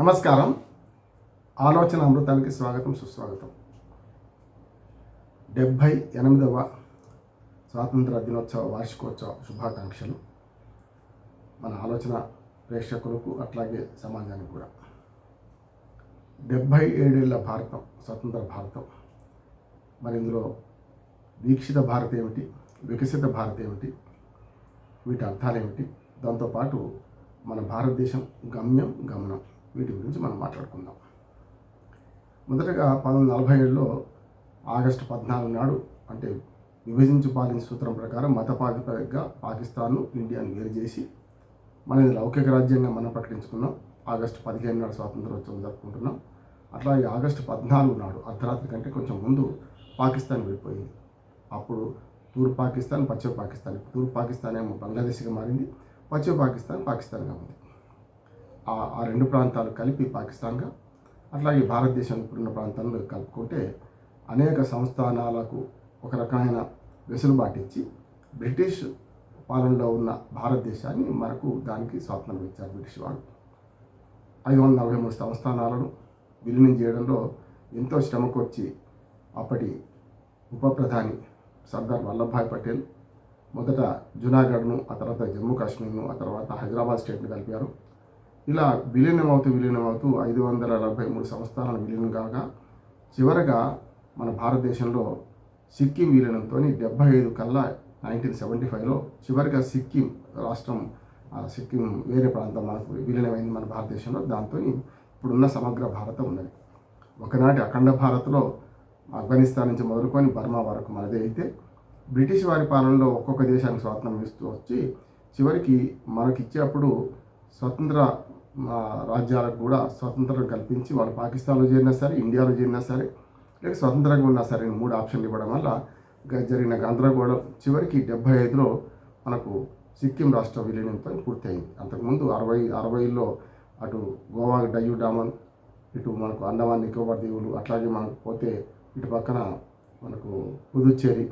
నమస్కారం. ఆలోచన అమృతానికి స్వాగతం, సుస్వాగతం. 78వ స్వాతంత్ర దినోత్సవ వార్షికోత్సవ శుభాకాంక్షలు మన ఆలోచన ప్రేక్షకులకు, అట్లాగే సమాజానికి కూడా. 77 ఏళ్ల భారతం, స్వతంత్ర భారతం. మరి ఇందులో వీక్షిత భారత్ ఏమిటి, వికసిత భారత్ ఏమిటి, వీటి అర్థాలు ఏమిటి, దాంతోపాటు మన భారతదేశం గమ్యం, గమనం, వీటి గురించి మనం మాట్లాడుకుందాం. మొదటగా 1947లో ఆగస్టు 14 నాడు, అంటే విభజించు పాలించు సూత్రం ప్రకారం మత ప్రాతిపదికగా పాకిస్తాన్ను, ఇండియాను వేరు చేసి మనది లౌకిక రాజ్యంగా మనం ప్రకటించుకున్నాం. ఆగస్టు 15 నాడు స్వాతంత్రోత్సవం జరుపుకుంటున్నాం. అట్లాగే ఆగస్టు 14 నాడు అర్ధరాత్రి కంటే కొంచెం ముందు పాకిస్తాన్ విడిపోయింది. అప్పుడు తూర్పు పాకిస్తాన్, పశ్చిమ పాకిస్తాన్. తూర్పు పాకిస్తాన్ ఏమో బంగ్లాదేశ్గా మారింది, పశ్చిమ పాకిస్తాన్ పాకిస్తాన్గా ఉంది. ఆ రెండు ప్రాంతాలు కలిపి పాకిస్తాన్గా, అట్లాగే భారతదేశం ఇప్పుడున్న ప్రాంతాల్లో కలుపుకుంటే అనేక సంస్థానాలకు ఒక రకమైన వెసులుబాటు ఇచ్చి బ్రిటిష్ పాలనలో ఉన్న భారతదేశాన్ని మనకు దానికి స్వాతంత్రం ఇచ్చారు బ్రిటిష్ వాళ్ళు. 543 సంస్థానాలను విలీనం చేయడంలో ఎంతో శ్రమకొచ్చి అప్పటి ఉప ప్రధాని సర్దార్ వల్లభాయ్ పటేల్ మొదట జునాగఢ్ను, ఆ తర్వాత జమ్మూ కాశ్మీర్ను, ఆ తర్వాత హైదరాబాద్ స్టేట్ను కలిపారు. ఇలా విలీనం అవుతూ 543 సంస్థానాలు విలీనం కాగా చివరగా మన భారతదేశంలో సిక్కిం విలీనంతో 75 కల్లా 1975లో చివరిగా సిక్కిం రాష్ట్రం, సిక్కిం వేరే ప్రాంతం మనకు విలీనమైంది మన భారతదేశంలో. దాంతో ఇప్పుడున్న సమగ్ర భారతం ఉన్నది. ఒకనాటి అఖండ భారత్లో ఆఫ్ఘనిస్తాన్ నుంచి మొదలుకొని బర్మా వరకు మనదే అయితే, బ్రిటిష్ వారి పాలనలో ఒక్కొక్క దేశానికి స్వాతంత్రం ఇస్తూ వచ్చి చివరికి మనకిచ్చేటప్పుడు స్వతంత్ర రాజ్యాలకు కూడా స్వతంత్రం కల్పించి వాళ్ళు పాకిస్తాన్లో చేరినా సరే, ఇండియాలో చేరినా సరే, లేక స్వతంత్రంగా ఉన్నా సరే 3 ఆప్షన్లు ఇవ్వడం వల్ల జరిగిన గందరగోళం చివరికి 75లో మనకు సిక్కిం రాష్ట్ర విలీనంతో పూర్తయింది. అంతకుముందు 60లో అటు గోవా, డయ్యూ డామన్, ఇటు మనకు అండమాన్ నికోబార్ దీవులు, అట్లాగే మనకు పోతే ఇటు పక్కన మనకు పుదుచ్చేరి,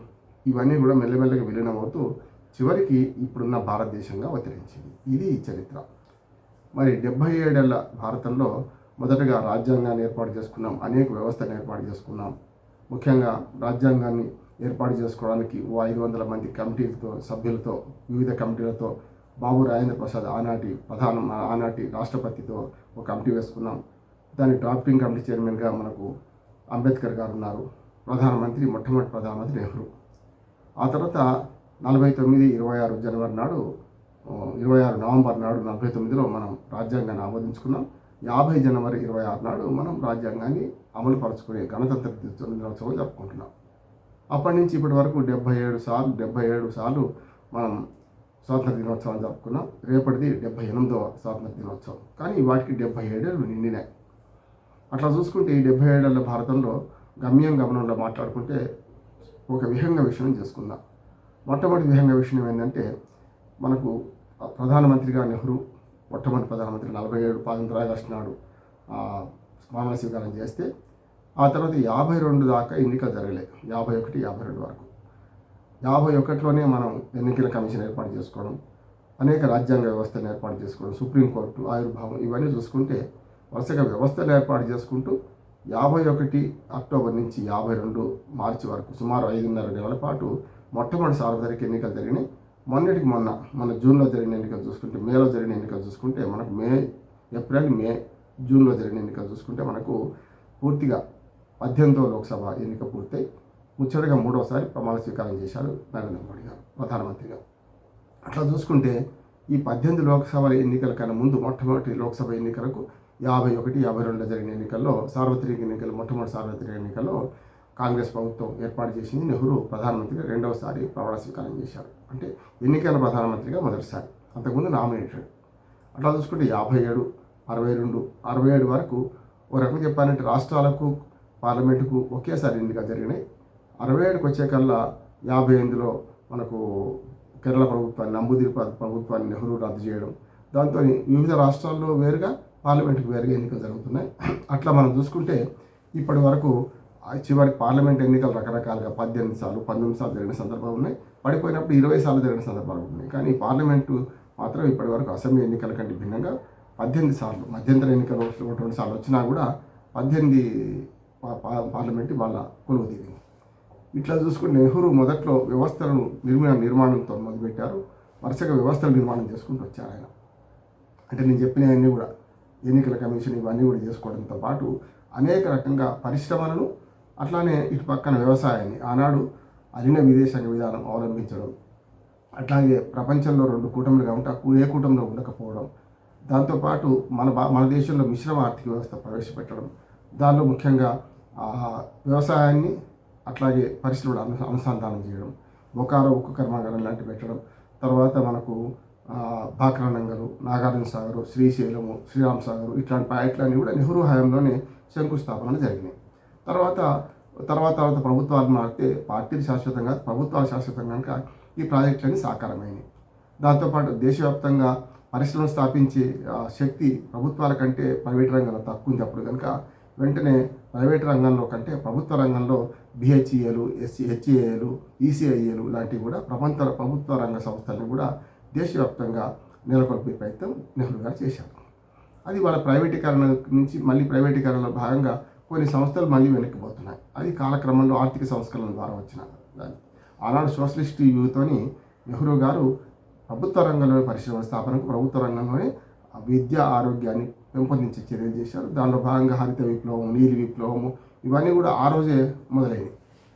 ఇవన్నీ కూడా మెల్లమెల్లగా విలీనం అవుతూ చివరికి ఇప్పుడున్న భారతదేశంగా అవతరించింది. ఇది చరిత్ర. మరి 77 ఏళ్ల భారతంలో మొదటగా రాజ్యాంగాన్ని ఏర్పాటు చేసుకున్నాం, అనేక వ్యవస్థను ఏర్పాటు చేసుకున్నాం. ముఖ్యంగా రాజ్యాంగాన్ని ఏర్పాటు చేసుకోవడానికి 500 మంది కమిటీలతో, సభ్యులతో, వివిధ కమిటీలతో, బాబు రాజేంద్ర ప్రసాద్ ఆనాటి రాష్ట్రపతితో ఒక కమిటీ వేసుకున్నాం. దాని డ్రాఫ్టింగ్ కమిటీ చైర్మన్గా మనకు అంబేద్కర్ గారు ఉన్నారు. మొట్టమొదటి ప్రధానమంత్రి నెహ్రూ. ఆ తర్వాత 26 జనవరి నాడు, 26 నవంబర్ నాడు 49లో మనం రాజ్యాంగాన్ని ఆమోదించుకున్నాం. 50 జనవరి 26 నాడు మనం రాజ్యాంగాన్ని అమలు పరుచుకునే గణతంత్ర దినోత్సవం జరుపుకుంటున్నాం. అప్పటి నుంచి ఇప్పటి వరకు 77 సార్లు మనం స్వాతంత్ర దినోత్సవం జరుపుకున్నాం. రేపటిది 78వ స్వాతంత్ర దినోత్సవం. కానీ వాటికి 77 ఏళ్ళు నిండినాయి. అట్లా చూసుకుంటే ఈ 77 ఏళ్ల భారతంలో గమ్యం, గమనంలో మాట్లాడుకుంటే ఒక విహంగ విషయం చేసుకుందాం. మొట్టమొదటి విహంగ విషయం ఏంటంటే, మనకు ప్రధానమంత్రిగా నెహ్రూ, మొట్టమొదటి ప్రధానమంత్రి 47 ఆగస్టు నాడు ప్రమాణ స్వీకారం చేస్తే, ఆ తర్వాత 52 దాకా ఎన్నికలు జరగలేదు. 51, 52 వరకు. 51లోనే మనం ఎన్నికల కమిషన్ ఏర్పాటు చేసుకోవడం, అనేక రాజ్యాంగ వ్యవస్థను ఏర్పాటు చేసుకోవడం, సుప్రీంకోర్టు ఆవిర్భావం, ఇవన్నీ చూసుకుంటే వరుసగా వ్యవస్థలు ఏర్పాటు చేసుకుంటూ 51 అక్టోబర్ నుంచి 52 మార్చి వరకు సుమారు 5.5 నెలల పాటు మొట్టమొదటి సార్వత్రిక ఎన్నికలు జరిగినాయి. మొన్న జూన్లో జరిగిన ఎన్నికలు చూసుకుంటే, మేలో జరిగిన ఎన్నికలు చూసుకుంటే మనకు ఏప్రిల్, మే, జూన్లో జరిగిన ఎన్నికలు చూసుకుంటే మనకు పూర్తిగా 18వ లోక్సభ ఎన్నిక పూర్తయి ముచ్చటగా 3వసారి ప్రమాణ స్వీకారం చేశారు నరేంద్ర మోడీ గారు ప్రధానమంత్రిగా. అట్లా చూసుకుంటే ఈ 18 లోక్సభ ఎన్నికల కన్నా ముందు మొట్టమొదటి లోక్సభ ఎన్నికలకు 51, 52లో జరిగిన ఎన్నికల్లో మొట్టమొదటి సార్వత్రిక ఎన్నికల్లో కాంగ్రెస్ ప్రభుత్వం ఏర్పాటు చేసింది. నెహ్రూ ప్రధానమంత్రిగా 2వసారి ప్రమాణ స్వీకారం చేశారు. అంటే ఎన్నికల ప్రధానమంత్రిగా మొదటిసారి, అంతకుముందు నామినేటెడ్. అట్లా చూసుకుంటే 57, 62, 67 వరకు ఓ రకంగా చెప్పాలంటే రాష్ట్రాలకు, పార్లమెంటుకు ఒకేసారి ఎన్నికలు జరిగినాయి. 67కి వచ్చేకల్లా 58లో మనకు కేరళ ప్రభుత్వాన్ని, నంబూదిరి ప్రభుత్వాన్ని నెహ్రూ రద్దు చేయడం, దాంతో వివిధ రాష్ట్రాల్లో వేరుగా, పార్లమెంటుకు వేరుగా ఎన్నికలు జరుగుతున్నాయి. అట్లా మనం చూసుకుంటే ఇప్పటి వరకు చివరి పార్లమెంట్ ఎన్నికలు రకరకాలుగా 18 సార్లు, 19 సార్లు జరిగిన సందర్భాలు ఉన్నాయి. పడిపోయినప్పుడు 20 సార్లు జరిగిన సందర్భాలు ఉన్నాయి. కానీ పార్లమెంటు మాత్రం ఇప్పటి వరకు అసెంబ్లీ ఎన్నికల కంటే భిన్నంగా 18 సార్లు మధ్యంతర ఎన్నికలు 2 సార్లు వచ్చినా కూడా 18 పార్లమెంట్ వాళ్ళ కొలువు తీరింది. ఇట్లా చూసుకుంటే నెహ్రూ మొదట్లో వ్యవస్థలను నిర్మాణంతో మొదలుపెట్టారు. వరుసగా వ్యవస్థల నిర్మాణం చేసుకుంటూ వచ్చారు ఆయన. అంటే నేను చెప్పినవన్నీ కూడా ఎన్నికల కమిషన్ ఇవన్నీ కూడా చేసుకోవడంతో పాటు అనేక రకంగా పరిశ్రమలను, అట్లానే ఇటు పక్కన వ్యవసాయాన్ని ఆనాడు అలిన విదేశాంగ విధానం అవలంబించడం, అట్లాగే ప్రపంచంలో 2 కూటములుగా ఉంటే ఏ కూటమిలో ఉండకపోవడం, దాంతోపాటు మన దేశంలో మిశ్రమ ఆర్థిక వ్యవస్థ ప్రవేశపెట్టడం, దానిలో ముఖ్యంగా వ్యవసాయాన్ని అట్లాగే పరిశ్రమలు అనుసంధానం చేయడం, బొకారో ఉక్కు కర్మాగారం లాంటివి పెట్టడం, తర్వాత మనకు బాక్రానంగలు, నాగార్జున సాగరు, శ్రీశైలము, శ్రీరామ్ సాగరు ఇట్లాంటి ప్రాజెక్టులన్నీ కూడా నెహ్రూ హయాంలోనే శంకుస్థాపనలు జరిగినాయి. తర్వాత ప్రభుత్వాలు మారితే పార్టీలు శాశ్వతంగా, ప్రభుత్వాలు శాశ్వతంగా కనుక ఈ ప్రాజెక్టులన్నీ సాకారమైనవి. దాంతోపాటు దేశవ్యాప్తంగా పరిశ్రమలు స్థాపించే శక్తి ప్రభుత్వాల కంటే ప్రైవేట్ రంగంలో తక్కువ ఉంది. అప్పుడు కనుక వెంటనే ప్రైవేట్ రంగంలో కంటే ప్రభుత్వ రంగంలో బిహెచ్ఈఏలు, హెచ్ఏఏలు, ఈసీఐఏలు లాంటివి కూడా ప్రభుత్వ రంగ సంస్థలను కూడా దేశవ్యాప్తంగా నెలకొల్పే ప్రయత్నం నెహ్రూ గారు చేశారు. అది వాళ్ళ ప్రైవేటీకరణ నుంచి మళ్ళీ ప్రైవేటీకరణలో భాగంగా కొన్ని సంస్థలు మళ్ళీ వెనక్కిపోతున్నాయి. అది కాలక్రమంలో ఆర్థిక సంస్కరణల ద్వారా వచ్చిన దాన్ని. ఆనాడు సోషలిస్ట్ వ్యూతోని నెహ్రూ గారు ప్రభుత్వ రంగంలోని పరిశ్రమ స్థాపనకు, ప్రభుత్వ రంగంలోనే విద్య, ఆరోగ్యాన్ని పెంపొందించే చర్యలు చేశారు. దానిలో భాగంగా హరిత విప్లవం, నీలి విప్లవము ఇవన్నీ కూడా ఆ రోజే మొదలైనవి.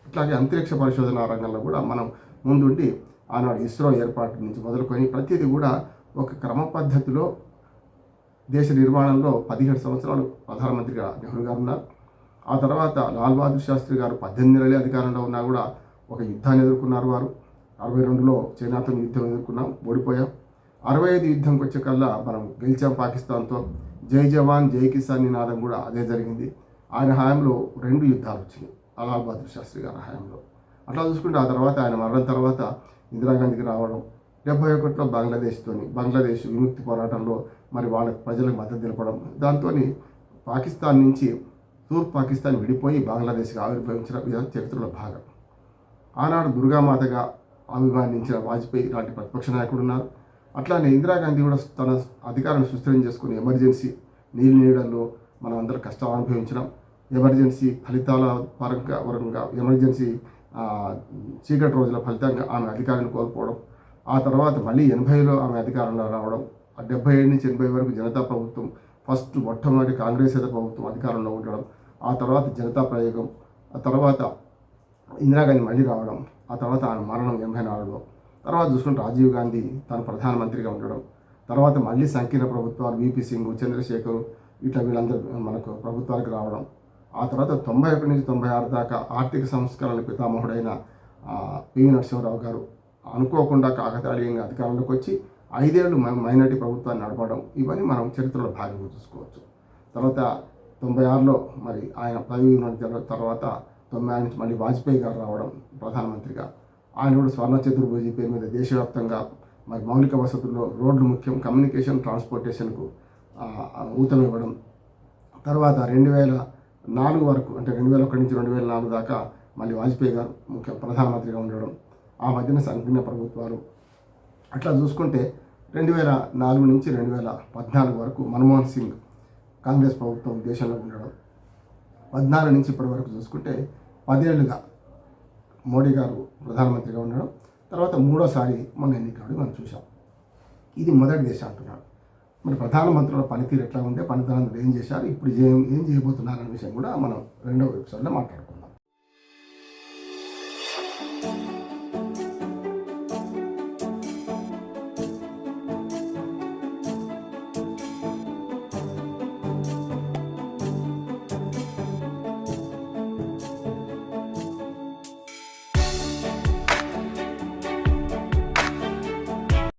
అట్లాగే అంతరిక్ష పరిశోధన రంగంలో కూడా మనం ముందుండి ఆనాడు ఇస్రో ఏర్పాటు నుంచి మొదలుకొని ప్రతిదీ కూడా ఒక క్రమ పద్ధతిలో దేశ నిర్మాణంలో 17 సంవత్సరాలు ప్రధానమంత్రిగా నెహ్రూ గారు ఉన్నారు. ఆ తర్వాత లాల్ బహదూర్ శాస్త్రి గారు 18 నెలలే అధికారంలో ఉన్నా కూడా ఒక యుద్ధాన్ని ఎదుర్కొన్నారు. వారు 62లో చైనాతో యుద్ధం ఎదుర్కొన్నాం, ఓడిపోయాం. 65 యుద్ధంకి వచ్చే కల్లా మనం గెలిచాం పాకిస్తాన్తో. జై జవాన్ జై కిసాన్ నినాదం కూడా అదే జరిగింది. ఆయన హయాంలో 2 యుద్ధాలు వచ్చినాయి లాల్ బహదూర్ శాస్త్రి గారి హయాంలో. అట్లా చూసుకుంటే ఆ తర్వాత ఆయన మరణం తర్వాత ఇందిరాగాంధీకి రావడం, 71లో బంగ్లాదేశ్ విముక్తి పోరాటంలో మరి వాళ్ళ ప్రజలకు మద్దతు తెలపడం, దాంతో పాకిస్తాన్ నుంచి తూర్పు పాకిస్తాన్ విడిపోయి బంగ్లాదేశ్కి ఆవిర్భవించిన చరిత్రలో భాగం. ఆనాడు దుర్గామాతగా అభిమానించిన వాజ్పేయి లాంటి ప్రతిపక్ష నాయకుడు ఉన్నారు. అట్లానే ఇందిరాగాంధీ కూడా తన అధికారాన్ని సుస్థిరం చేసుకుని ఎమర్జెన్సీ నీడల్లో మనం అందరూ కష్టాలు అనుభవించడం, ఎమర్జెన్సీ ఫలితాల పరంగా ఎమర్జెన్సీ చీకటి రోజుల ఫలితంగా ఆమె అధికారాన్ని కోల్పోవడం, ఆ తర్వాత మళ్ళీ 80లో ఆమె అధికారంలో రావడం, 77 నుంచి 80 వరకు జనతా ప్రభుత్వం, మొట్టమొదటి కాంగ్రెసేతర ప్రభుత్వం అధికారంలో ఉండడం, ఆ తర్వాత జనతా ప్రయోగం, ఆ తర్వాత ఇందిరాగాంధీ మళ్ళీ రావడం, ఆ తర్వాత ఆమె మరణం 84లో. తర్వాత చూసుకుంటే రాజీవ్ గాంధీ తాను ప్రధానమంత్రిగా ఉండడం, తర్వాత మళ్ళీ సంకీర్ణ ప్రభుత్వాలు విపి సింగ్, చంద్రశేఖర్ ఇట్లా వీళ్ళందరూ మనకు ప్రభుత్వాలకు రావడం, ఆ తర్వాత 91 నుంచి 96 దాకా ఆర్థిక సంస్కరణల పితామహుడైన పివి నరసింహారావు గారు అనుకోకుండా కాకతాళీయంగా అధికారంలోకి వచ్చి 5 ఏళ్ళు మైనార్టీ ప్రభుత్వాన్ని నడపడం, ఇవన్నీ మనం చరిత్రలో భాగంగా చూసుకోవచ్చు. తర్వాత 96లో మరి ఆయన పదవి తర్వాత 96 నుంచి మళ్ళీ వాజ్పేయి గారు రావడం ప్రధానమంత్రిగా. ఆయన కూడా స్వర్ణ చతుర్భుజి పేరు మీద దేశవ్యాప్తంగా మరి మౌలిక వసతుల్లో రోడ్లు ముఖ్యం, కమ్యూనికేషన్, ట్రాన్స్పోర్టేషన్కు ఊతం ఇవ్వడం. తర్వాత 2004 వరకు, అంటే 2001 నుంచి 2004 దాకా మళ్ళీ వాజ్పేయి గారు ప్రధానమంత్రిగా ఉండడం, ఆ మధ్యన సంకీర్ణ ప్రభుత్వాలు. అట్లా చూసుకుంటే 2004 నుంచి 2014 వరకు మన్మోహన్ సింగ్ కాంగ్రెస్ ప్రభుత్వం దేశంలో ఉండడం, 14 నుంచి ఇప్పటి వరకు చూసుకుంటే 10 ఏళ్ళుగా మోడీ గారు ప్రధానమంత్రిగా ఉండడం, తర్వాత 3వసారి మొన్న ఎన్నికలు మనం చూసాం. ఇది మొదటి దేశం అంటున్నాడు. మరి ప్రధానమంత్రుల పనితీరు ఎట్లా ఉంటే, పనితనాలు ఏం చేశారు, ఇప్పుడు ఏం చేయబోతున్నారు అనే విషయం కూడా మనం 2వ ఎపిసోడ్లో మాట్లాడుకుందాం.